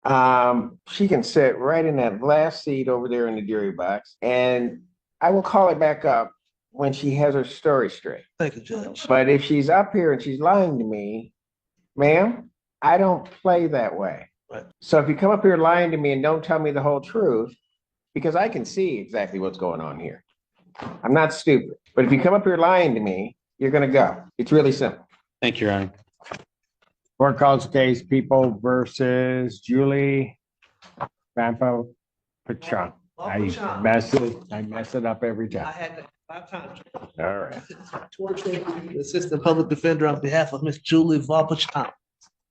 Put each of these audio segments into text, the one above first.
She can sit right in that last seat over there in the jury box, and I will call it back up when she has her story straight. Thank you, Judge. But if she's up here and she's lying to me, ma'am, I don't play that way. Right. So if you come up here lying to me and don't tell me the whole truth, because I can see exactly what's going on here. I'm not stupid. But if you come up here lying to me, you're going to go. It's really simple. Thank you, Your Honor. Court calls case People versus Julie Vampa Pachon. I mess it up every I time. had that 5 times. All right. Assistant Public Defender on behalf of Miss Julie Valpachon.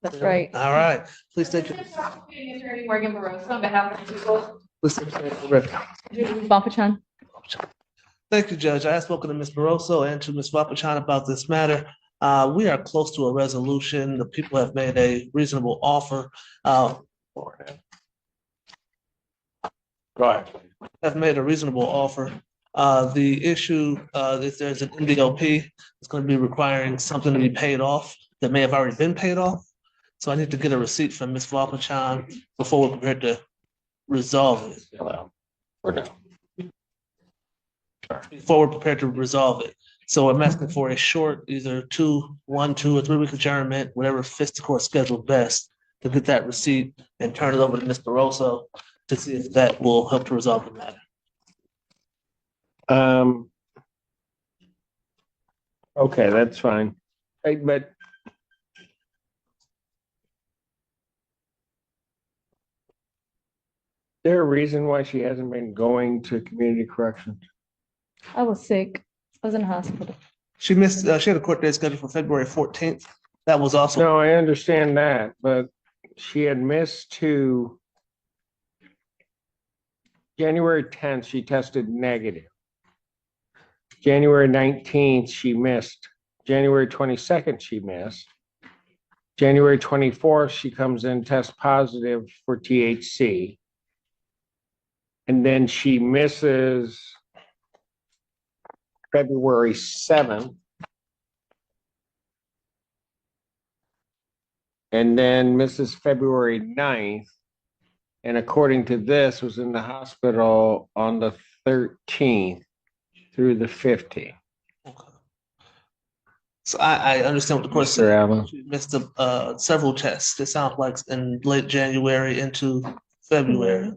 That's right. All right, please take your. Attorney Morgan Barroso on behalf of the people. Listen, Bumpachan. Thank you, Judge. I have spoken to Ms. Barroso and to Ms. Valpachon about this matter. We are close to a resolution. The people have made a reasonable offer. Go ahead. Have made a reasonable offer. The issue, if there's an NDOP, it's going to be requiring something to be paid off that may have already been paid off. So I need to get a receipt from Ms. Valpachon before we're prepared to resolve it. Or no. Before we're prepared to resolve it. So I'm asking for a short, either 1, 2, or 3 week adjournment, whatever fits the court schedule best, to get that receipt and turn it over to Ms. Barroso to see if that will help to resolve the matter. Okay, that's fine. Hey, but there a reason why she hasn't been going to community corrections? I was sick. I was in the hospital. She missed, she had a court date scheduled for February 14th. That was also. No, I understand that, but she had missed to January 10th, she tested negative. January 19th, she missed. January 22nd, she missed. January 24th, she comes in, test positive for THC. And then she misses February 7th. And then misses February 9th. And according to this, was in the hospital on the 13th through the 15th. Okay. So I understand what the court Mr. said. Allen. She missed several tests. It sounds like in late January into February.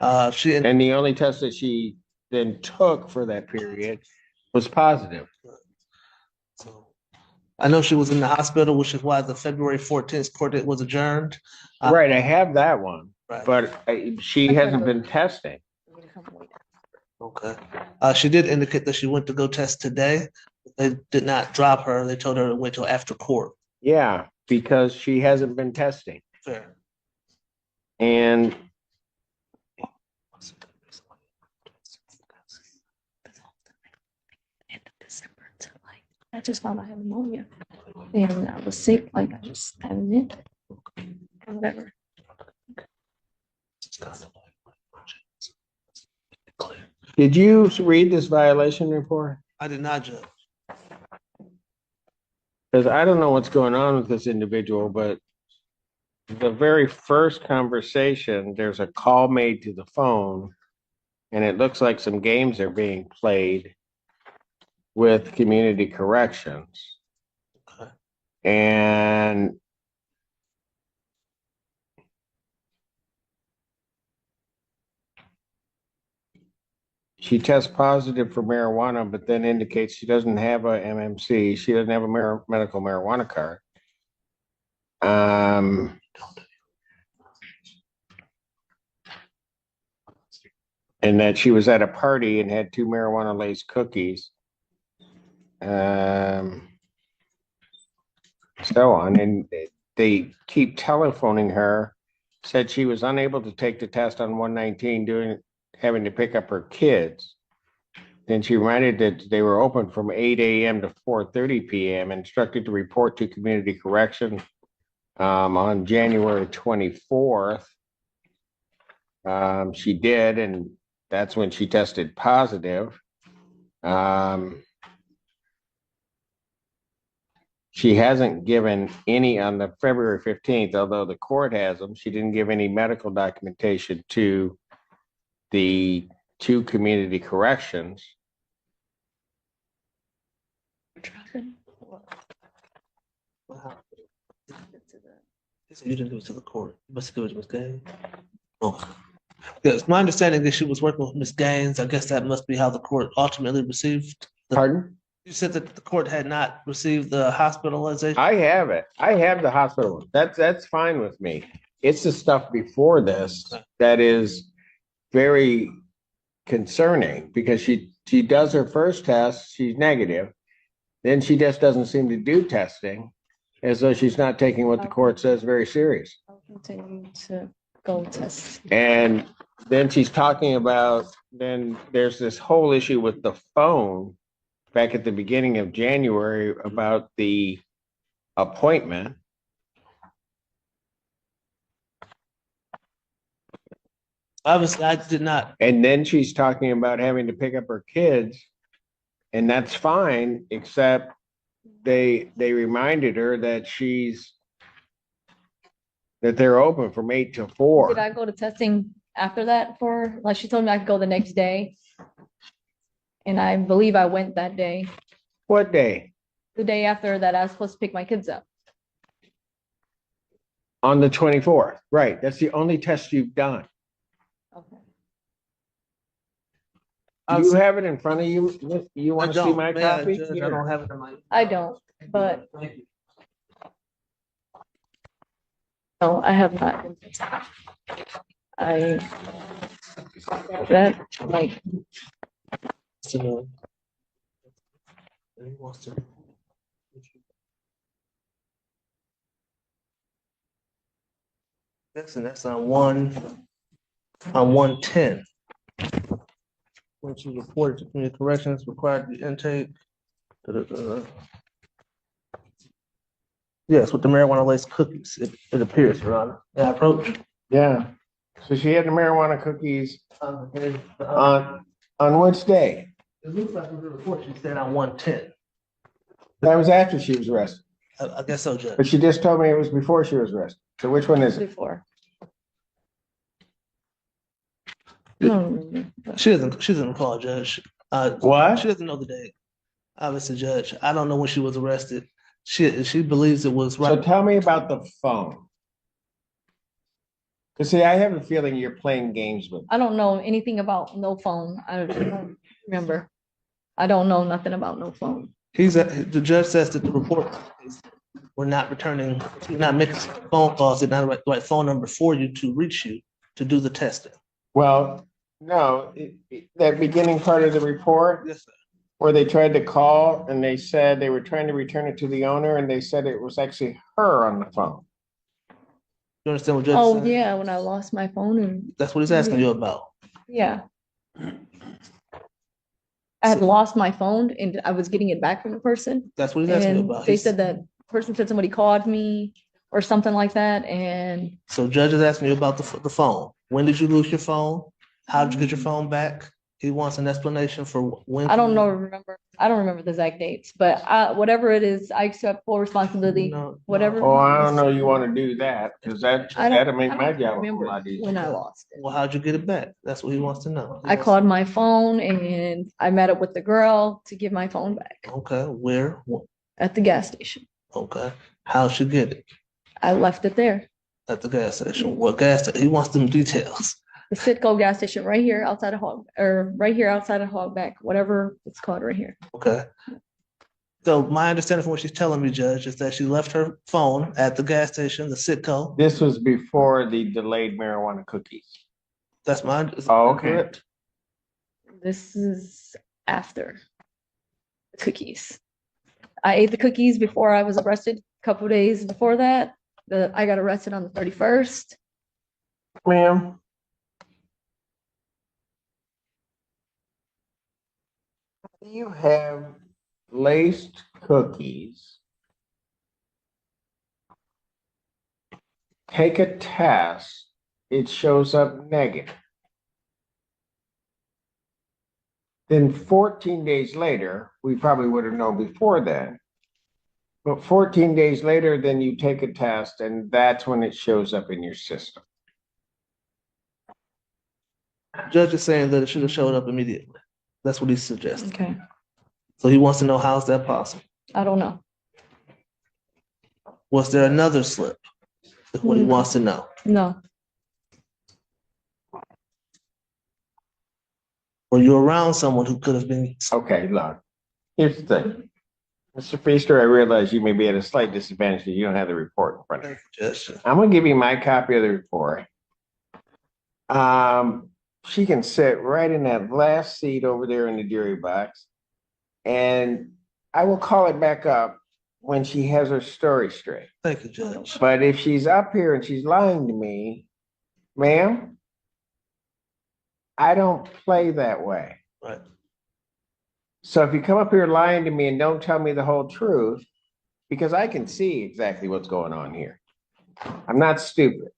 And the only test that she then took for that period was positive. So I know she was in the hospital, which is why the February 14th court date was adjourned. Right, I have that one, Right. but she hasn't been testing. Okay. She did indicate that she went to go test today. They did not drop her. They told her to wait till after court. Yeah, because she hasn't been testing. Fair. And I just found I had pneumonia. And I was sick, like I just haven't been. Whatever. did you read this violation report? I did not, Judge. Because I don't know what's going on with this individual, but the very first conversation, there's a call made to the phone, and it looks like some games are being played with community corrections. Okay. And she tests positive for marijuana, but then indicates she doesn't have a MMC. She doesn't have a medical marijuana card. And that she was at a party and had 2 marijuana laced cookies. So on. And they keep telephoning her, said she was unable to take the test on 119, having to pick up her kids. Then she reminded that they were open from 8 a.m. to 4:30 p.m., instructed to report to community correction on January 24th. She did, and that's when she tested positive. she hasn't given any on the February 15th, although the court has them. She didn't give any medical documentation to the two community corrections. You didn't give it to the court. You must have given it to Ms. Gaines. Oh. Yes, my understanding is she was working with Ms. Gaines. I guess that must be how the court ultimately received. Pardon? You said that the court had not received the hospitalization. I have it. I have the hospital. That's fine with me. It's the stuff before this that is very concerning because she does her first test, she's negative. Then she just doesn't seem to do testing as though she's not taking what the court says very serious. I'll continue to go test. And then she's talking about, then there's this whole issue with the phone back at the beginning of January about the appointment. Obviously, I did not. And then she's talking about having to pick up her kids. And that's fine, except they reminded her that they're open from 8 to 4. Did I go to testing after that like she told me I could go the next day? And I believe I went that day, What day? the day after that I was supposed to pick my kids up. On the 24th. Right. That's the only test you've done. Okay. Do you have it in front of you? You want to see my copy? Judge, I don't have it in my. I don't, but Thank you. no, I have not. That like That's on 110. When she reported to community corrections required the intake. Yes, with the marijuana laced cookies, it appears, Your Honor. Yeah, approach. Yeah. So she had the marijuana cookies on which day? It looks like in the report she said on 110. That was after she was arrested. I guess so, Judge. But she just told me it was before she was arrested. So which one is it? before. No, She doesn't recall, Judge. What? She doesn't know the date. Obviously, Judge. I don't know when she was arrested. She believes it was So right. tell me about the phone. Because see, I have a feeling you're playing games with me. I don't know anything about no phone. I don't remember. I don't know nothing about no phone. The judge says that the report we're not returning, we're not making phone calls, it's not the right phone number for you to reach you to do the testing. Well, no, that beginning part of the report Yes, sir. where they tried to call and they said they were trying to return it to the owner and they said it was actually her on the phone. You understand what Judge Oh, said? yeah, when I lost my phone and That's what he's asking you about. yeah. I had lost my phone and I was getting it back from the person. That's what he's asking you And about. they said that person said somebody called me or something like that. And So Judge is asking you about the phone. When did you lose your phone? How did you get your phone back? He wants an explanation for when. I don't remember the exact dates, but whatever it is, I accept full responsibility. No, Whatever. Oh, I don't know you want to do that because that'll make my job a whole remember lot easier. when I lost it. Well, how'd you get it back? That's what he wants to know. I called my phone and I met up with the girl to give my phone back Okay, where? at the gas station. Okay, how'd she get it? I left it there. At the gas station. What gas station? He wants them details. The Citgo gas station right here outside of Hogback, whatever it's called right here. Okay. So my understanding from what she's telling me, Judge, is that she left her phone at the gas station, the Citgo. This was before the delayed marijuana cookies. That's my. Oh, okay. Correct? This is after the cookies. I ate the cookies before I was arrested. A couple of days before that, I got arrested on the 31st. Ma'am. You have laced cookies. Take a test, it shows up negative. Then 14 days later, we probably would have known before then, But 14 days later, then you take a test and that's when it shows up in your system. Judge is saying that it should have showed up immediately. That's what he's suggesting. Okay, So he wants to know how's that possible? I don't know. Was there another slip? That's what he wants to know. No, Were you around someone who could have been? Okay, look, here's the thing. Mr. Feaster, I realize you may be at a slight disadvantage because you don't have the report in front of you. Judge. I'm gonna give you my copy of the report. She can sit right in that last seat over there in the jury box. And I will call it back up when she has her story straight. Thank you, Judge. But if she's up here and she's lying to me, ma'am, I don't play that way. Right. So if you come up here lying to me and don't tell me the whole truth, because I can see exactly what's going on here. I'm not stupid.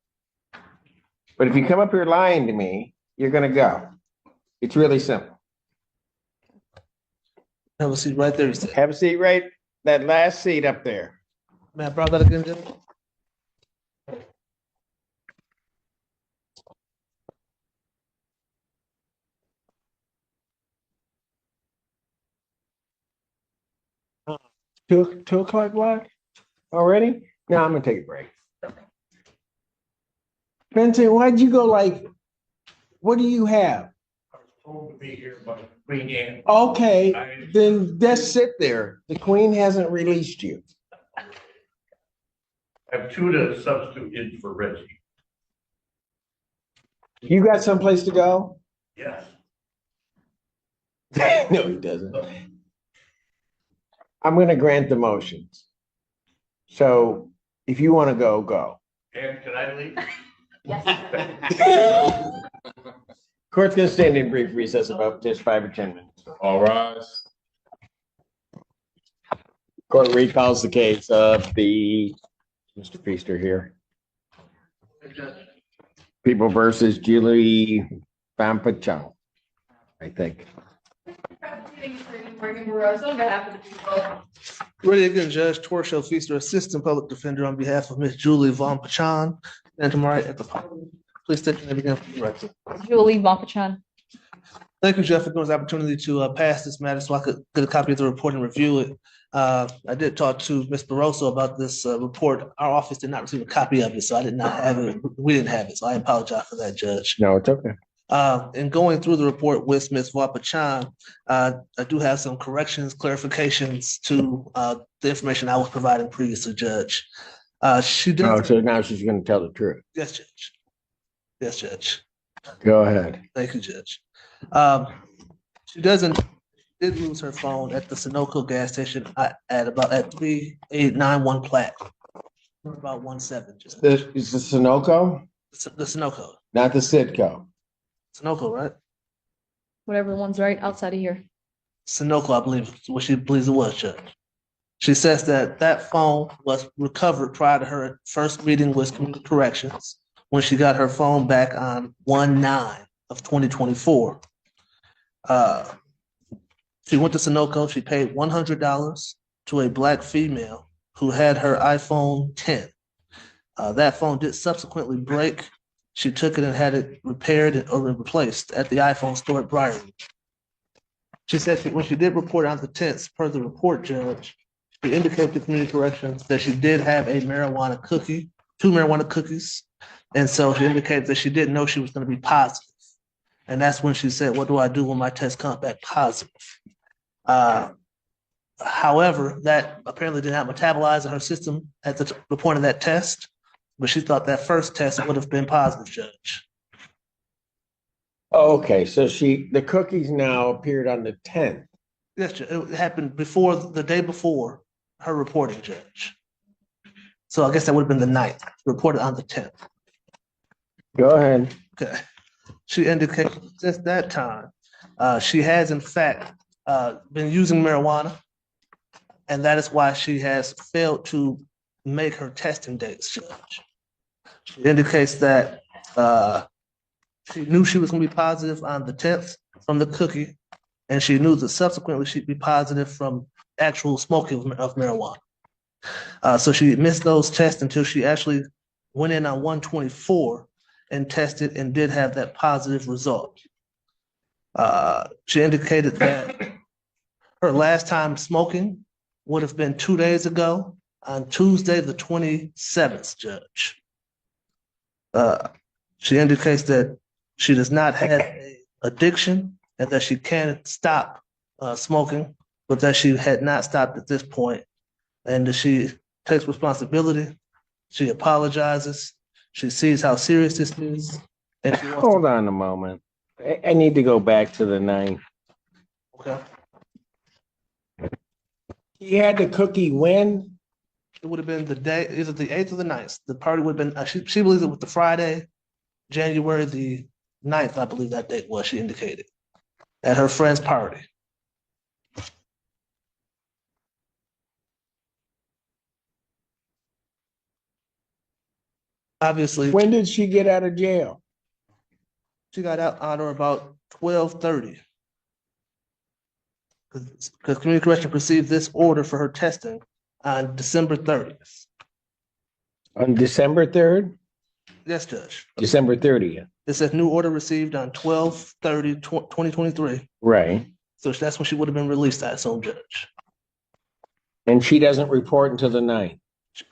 But if you come up here lying to me, you're gonna go. It's really simple. Have a seat right there. He said. Have a seat right, that last seat up there. May I borrow that again, Judge? Two o'clock block already? No, I'm gonna take a break. Benson, why'd you go like, what do you have? I was told to be here by Queen Anne. Okay, then just sit there. The queen hasn't released you. I have two to substitute in for Reggie. You got someplace to go? Yes. No, he doesn't. I'm gonna grant the motions. So if you wanna go, go. And can I leave? Court's gonna stand in brief recess about just 5 or 10 minutes. All rise. Court recalls the case of the, Mr. Feaster here. People versus Julie Vampachang, I think. Ready again, Judge Torshell Feaster, Assistant Public Defender on behalf of Ms. Julie Von Pachan. And tomorrow at the podium. Please state your name again for the record. Julie Vampachan. Thank you, Jeff, for giving us the opportunity to pass this matter so I could get a copy of the report and review it. I did talk to Ms. Barroso about this report. Our office did not receive a copy of it, so I did not have it. We didn't have it, so I apologize for that, Judge. No, it's okay. In going through the report with Ms. Wapachan, I do have some corrections, clarifications to the information I was providing previously, Judge. She does. Oh, so now she's gonna tell the truth. Yes, Judge. Yes, Judge. Go ahead. Thank you, Judge. She did lose her phone at the Sunoco gas station at 3891 Platte. About 1/7. Is the Sunoco, The Sunoco. not the Sitco? Sunoco, right? Whatever one's right outside of here. Sunoco, I believe, is what she believes it was, Judge. She says that that phone was recovered prior to her first meeting with Community Corrections when she got her phone back on 1/9/2024. She went to Sunoco. She paid $100 to a Black female who had her iPhone 10. That phone did subsequently break. She took it and had it repaired or replaced at the iPhone store at Briarwood. She said when she did report on the 10th, per the report, Judge, she indicated to Community Corrections that she did have a marijuana cookie, 2 marijuana cookies. And so she indicated that she didn't know she was going to be positive. And that's when she said, what do I do when my test comes back positive? However, that apparently did not metabolize in her system at the point of that test, but she thought that first test would have been positive, Judge. Okay, so the cookies now appeared on the 10th. Yes, Judge. It happened the day before her reporting, Judge. So I guess that would have been the 9th, reported on the 10th. Go ahead. Okay. She indicated since that time, she has in fact been using marijuana, and that is why she has failed to make her testing dates, Judge. She indicates that she knew she was going to be positive on the 10th from the cookie, and she knew that subsequently she'd be positive from actual smoking of marijuana. So she missed those tests until she actually went in on 1/24 and tested and did have that positive result. She indicated that her last time smoking would have been 2 days ago on Tuesday, the 27th, Judge. She indicates that she does not have an addiction and that she can stop smoking, but that she had not stopped at this point, and that she takes responsibility. She apologizes. She sees how serious this is, and she wants Hold on a moment. I need to go back to the 9th. Okay. He had the cookie when? It would have been the day, either the 8th or the 9th. The party would have been, she believes it was the Friday, January the 9th, I believe that date was, she indicated, at her friend's party. Obviously, When did she get out of jail? she got out on or about 12:30. Because community correction received this order for her testing on December 30th. On December 3rd? Yes, Judge. December 30th. It says new order received on 12/30/2023. Right. So that's when she would have been released, I assume, Judge. And she doesn't report until the 9th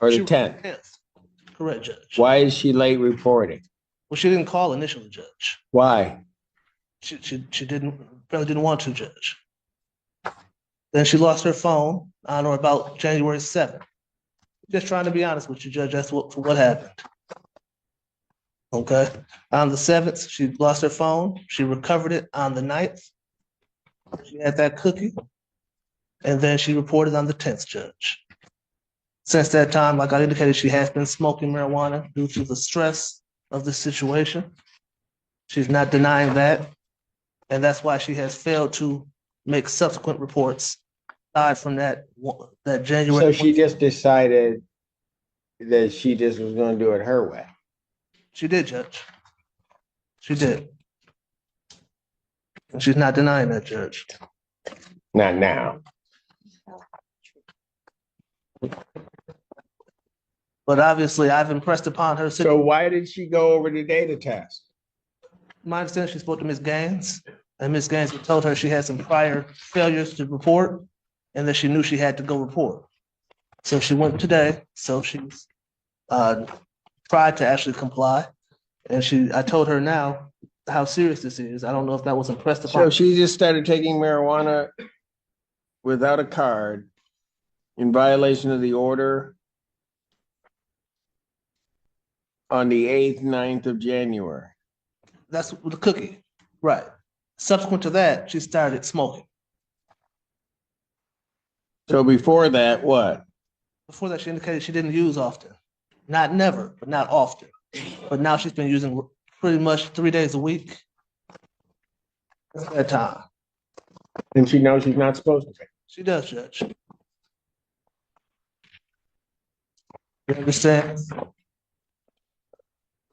or the She- 10th. Correct, Judge. Why is she late reporting? Well, she didn't call initially, Judge. Why? She apparently didn't want to, Judge. Then she lost her phone on or about January 7th. Just trying to be honest with you, Judge, that's what happened. Okay, on the 7th, she lost her phone. She recovered it on the 9th. She had that cookie. And then she reported on the 10th, Judge. Since that time, like I indicated, she has been smoking marijuana due to the stress of the situation. She's not denying that. And that's why she has failed to make subsequent reports aside from that January. So she just decided that she just was going to do it her way. She did, Judge. She did. And she's not denying that, Judge. Not now. But obviously, I've impressed upon her. So why did she go over the data test? My understanding, she spoke to Ms. Gaines, and Ms. Gaines told her she had some prior failures to report, and that she knew she had to go report. So she went today. So she's tried to actually comply, and I told her now how serious this is. I don't know if that was impressed upon. So she just started taking marijuana without a card in violation of the order on the 8th, 9th of January. That's the cookie, right? Subsequent to that, she started smoking. So before that, what? Before that, she indicated she didn't use often. Not never, but not often. But now she's been using pretty much 3 days a week. That's that time. And she knows she's not supposed to. She does, Judge. You understand?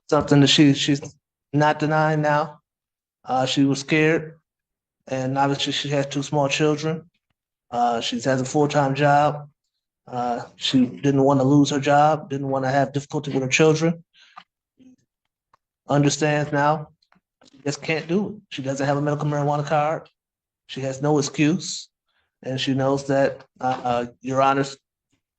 Something that she's not denying now. She was scared, and obviously she has 2 small children. She has a full-time job. She didn't want to lose her job, didn't want to have difficulty with her children. Understands now, she just can't do it. She doesn't have a medical marijuana card. She has no excuse, and she knows that Your Honor's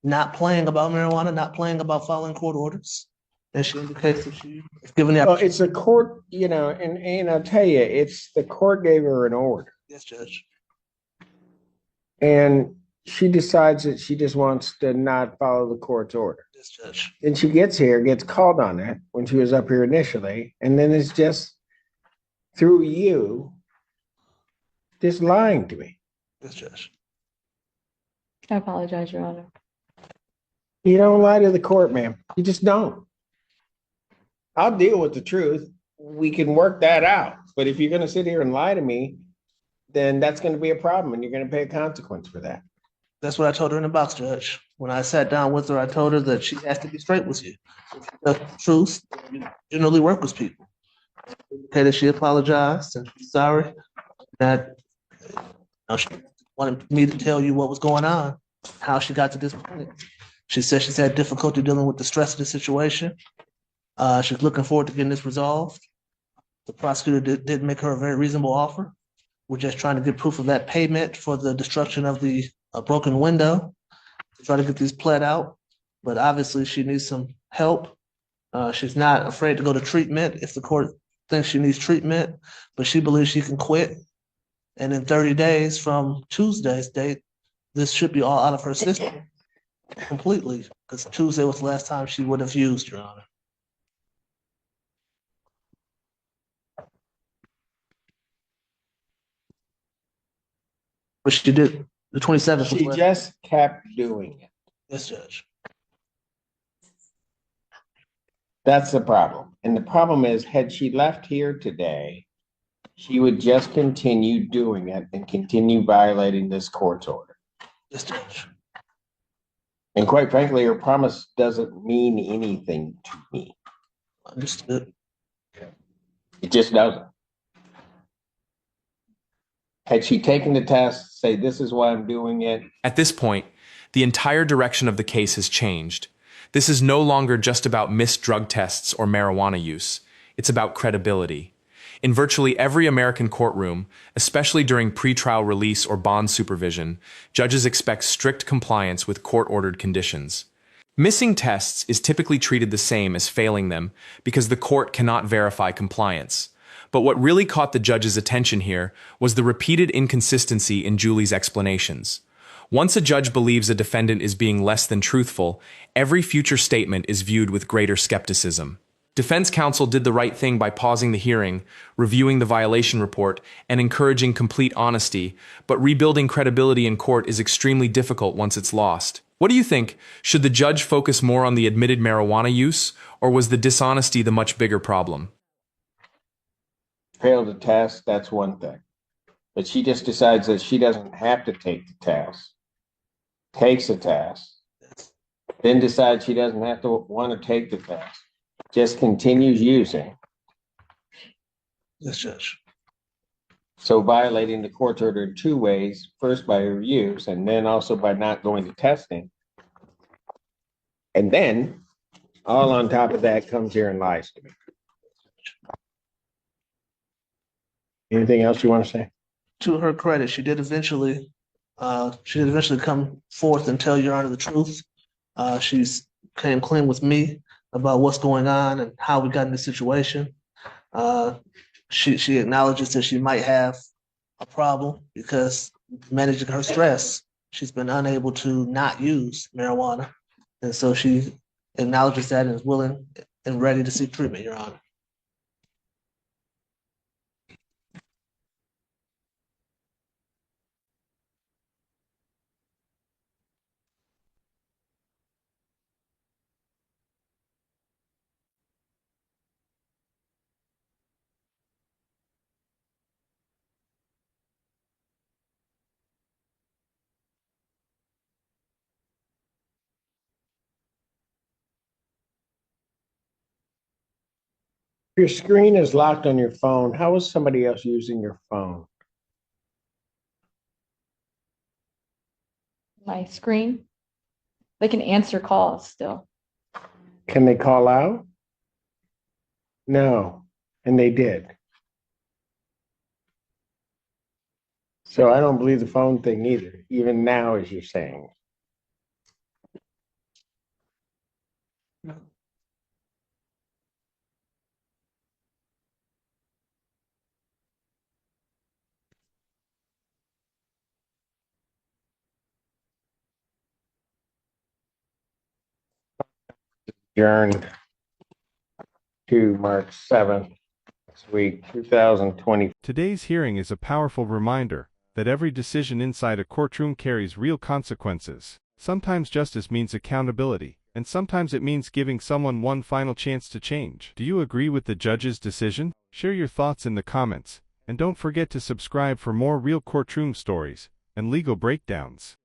not playing about marijuana, not playing about following court orders. And she indicates that she is given the Well, opportunity. it's a court, and I'll tell you, it's the court gave her an order. Yes, Judge. And she decides that she just wants to not follow the court's order. Yes, Judge. And she gets here, gets called on it when she was up here initially, and then it's just through you, just lying to me. Yes, Judge. I apologize, Your Honor. You don't lie to the court, ma'am. You just don't. I'll deal with the truth. We can work that out. But if you're going to sit here and lie to me, then that's going to be a problem and you're going to pay a consequence for that. That's what I told her in the box, Judge. When I sat down with her, I told her that she has to be straight with you. The truth, you generally work with people. Okay, that she apologized and she's sorry that she wanted me to tell you what was going on, how she got to this point. She said she's had difficulty dealing with the stress of the situation. She's looking forward to getting this resolved. The prosecutor did make her a very reasonable offer. We're just trying to get proof of that payment for the destruction of the broken window to try to get these pled out. But obviously, she needs some help. She's not afraid to go to treatment if the court thinks she needs treatment, but she believes she can quit. And in 30 days from Tuesday's date, this should be all out of her system completely, because Tuesday was the last time she would have used, Your Honor. But she did, the 27th. She just kept doing it. Yes, Judge. That's the problem. And the problem is, had she left here today, she would just continue doing it and continue violating this court's order. Yes, Judge. And quite frankly, her promise doesn't mean anything to me. Understood. It just doesn't. Had she taken the test, say, this is why I'm doing it. At this point, the entire direction of the case has changed. This is no longer just about missed drug tests or marijuana use. It's about credibility. In virtually every American courtroom, especially during pretrial release or bond supervision, judges expect strict compliance with court-ordered conditions. Missing tests is typically treated the same as failing them because the court cannot verify compliance. But what really caught the judge's attention here was the repeated inconsistency in Julie's explanations. Once a judge believes a defendant is being less than truthful, every future statement is viewed with greater skepticism. Defense counsel did the right thing by pausing the hearing, reviewing the violation report, and encouraging complete honesty, but rebuilding credibility in court is extremely difficult once it's lost. What do you think? Should the judge focus more on the admitted marijuana use, or was the dishonesty the much bigger problem? Failed the test, that's one thing. But she just decides that she doesn't have to take the test, takes the test, then decides she doesn't have to want to take the test, just continues using. Yes, Judge. So violating the court's order in two ways, first by her use and then also by not going to testing. And then all on top of that comes here and lies to me. Anything else you want to say? To her credit, she did eventually come forth and tell Your Honor the truth. She's came clean with me about what's going on and how we got in this situation. She acknowledges that she might have a problem because managing her stress, she's been unable to not use marijuana. And so she acknowledges that and is willing and ready to seek treatment, Your Honor. Your screen is locked on your phone. How is somebody else using your phone? My screen. They can answer calls still. Can they call out? No, and they did. So I don't believe the phone thing either, even now, as you're saying. Adjourned to March 7th, next week, 2020. Today's hearing is a powerful reminder that every decision inside a courtroom carries real consequences. Sometimes justice means accountability, and sometimes it means giving someone one final chance to change. Do you agree with the judge's decision? Share your thoughts in the comments, and don't forget to subscribe for more real courtroom stories and legal breakdowns.